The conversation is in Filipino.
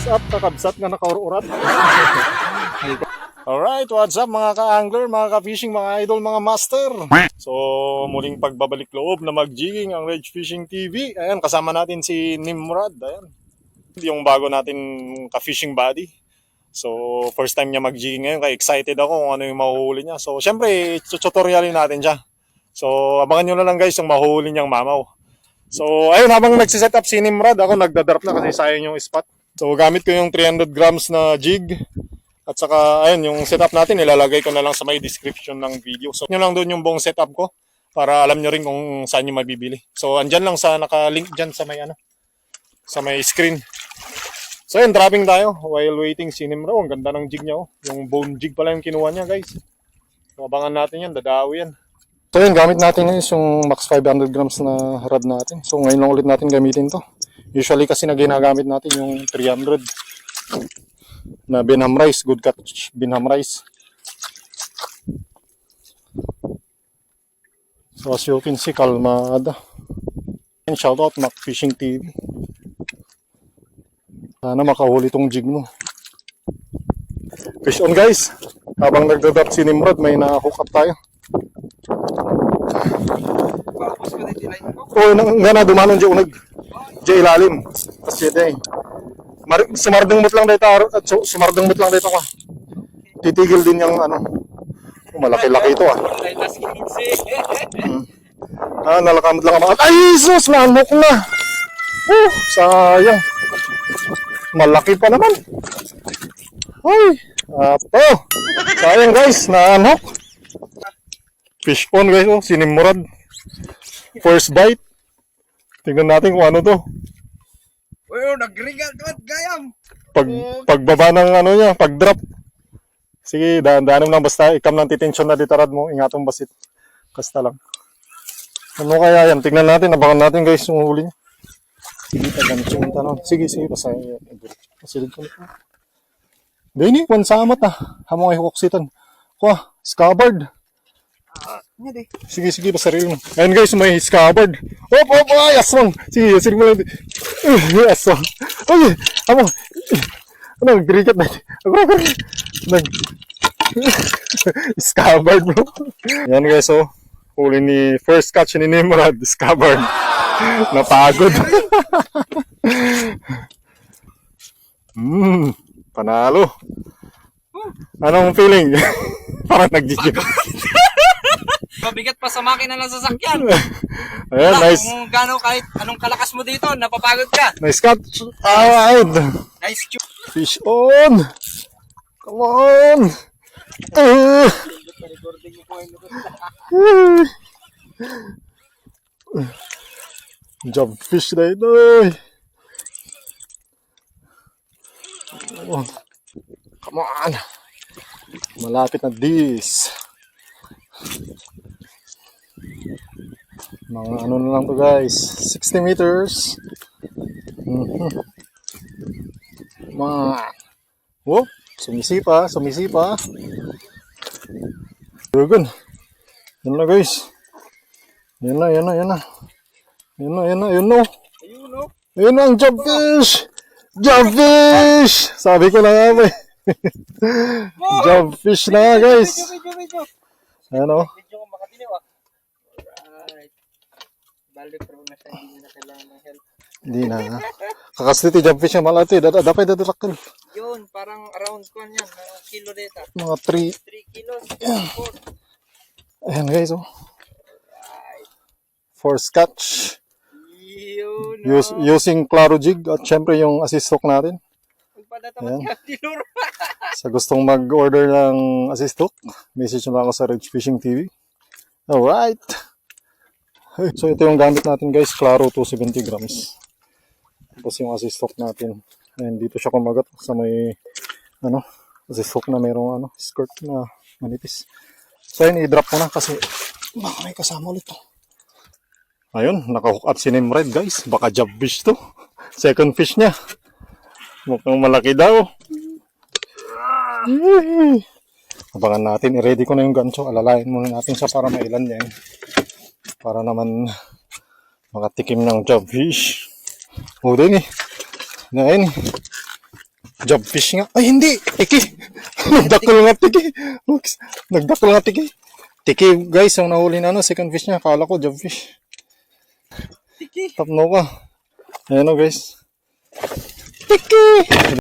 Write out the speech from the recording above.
What's up, kakabsat nga nakaurat? Alright, what's up mga ka-angler, mga ka-fishing, mga idol, mga master. So, muling pagbabalik loob na mag-jigging ang Rage Fishing TV. Ayan, kasama natin si Nimrod. Ayan, yung bago natin ka-fishing buddy. So, first time niya mag-jigging ngayon, kaya excited ako kung ano yung mahuhuli niya. So, syempre, tutorialin natin siya. So, abangan nyo na lang guys yung mahuhuli niyang mamaw. So, ayun, habang nagsiset up si Nimrod, ako nagdadrop na kasi sayang yung spot. So, gamit ko yung 300 grams na jig. At saka, ayun, yung setup natin, ilalagay ko na lang sa may description ng video. So, nyo lang doon yung buong setup ko para alam nyo rin kung saan nyo mabibili. So, andyan lang sa naka-link dyan sa may, sa may screen. So, ayun, dropping tayo while waiting si Nimrod. Ang ganda ng jig niya, oh. Yung bone jig pala yung kinuha niya, guys. So, abangan natin yan, dadawi yan. So, yun, gamit natin is yung max 500 grams na rod natin. So, ngayon lang ulit natin gamitin to. Usually kasi na ginagamit natin yung 300 na Benham Rice, good catch Benham Rice. So as you can see, kalmada. And shout out Mac Fishing TV. Sana makahuli tong jig mo. Fish on guys. Habang nagdadrop si Nimrod, may na-hook up tayo. Oo, nga na dumanon dyan unag. Dyan ilalim. Kasi dyan sumardang mo't lang dito at sumardang mo't lang dito ka. Titigil din yung malaki-laki ito nalakamot lang ang ay Jesus, naanok na. Sayang. Malaki pa naman. Ay, apo. Sayang guys, naanok. Fish on guys, sinimurad. First bite. Tingnan natin kung ano to. Oh, nagrigal to at gayam. Pagbaba ng niya, pag-drop. Sige, daanan lang basta ikam ng titensyon na ditarad mo, ingatong basit. Kasta lang. Ano kaya yan? Tingnan natin, abangan natin guys yung huli niya. Sige, tagancho yung tanong. Sige, basta pasilid ko na. Dahil ni, kung samat hamong ay hukuksitan. Kuha, scabbard. Sige, pasaril mo. Ayan guys, may scabbard. Ay, aswang. Sige, aswang mo lang. Aswang. Ay, nag-grigat na. Scabbard bro. Ayan guys, huli ni first catch ni Nimrod, scabbard. Napagod. Panalo. Anong feeling? Parang nag-jig. Mabigat pa sa makina ng sasakyan. Ayan, nice. Kung gano'n kahit anong kalakas mo dito, napapagod ka. Nice catch. Alright. Nice cue. Fish on. Come on. Job fish na ito. Come on. Malapit na this. Mga na lang to guys, 60 meters. Whoop, sumisipa. Dugun. Yan na guys. Yan na. Ayun ang job fish. Sabi ko na nga ba. Job fish na guys. Ayan o. Medyo kung makatiliw Alright. Balik pero na siya, hindi na kailangan ng help. Hindi na. Kakastiti job fish na malati. Dapat dadalakal. Yun, parang around ko yan. Kilo data. Mga 3 kilos. Ayan guys First catch. Using Claro jig at syempre yung assist hook natin. Ayan. Sa gustong mag-order ng assist hook, message na ako sa Rage Fishing TV. Alright. So ito yung gamit natin guys, Claro 270 grams. Tapos yung assist hook natin. Ayan, dito siya kumagat sa may assist hook na mayroong skirt na manipis. So yun, i-drop ko na kasi baka may kasama ulit to. Ayun, naka-hook up si Nimrod guys. Baka job fish to. Second fish niya. Mukhang malaki daw. Abangan natin. I-ready ko na yung gancho. Alalayan muna natin siya para mailan niya. Para naman makatikim ng job fish. O din Ngayon Jobfish nga. Ay, hindi! Tiki! Nagdakol nga tiki. Oops. Nagdakol nga tiki. Tiki, guys, ang nahuli na second fish niya. Akala ko jobfish. Tiki. Tapno ka. Ayan o, guys. Tiki!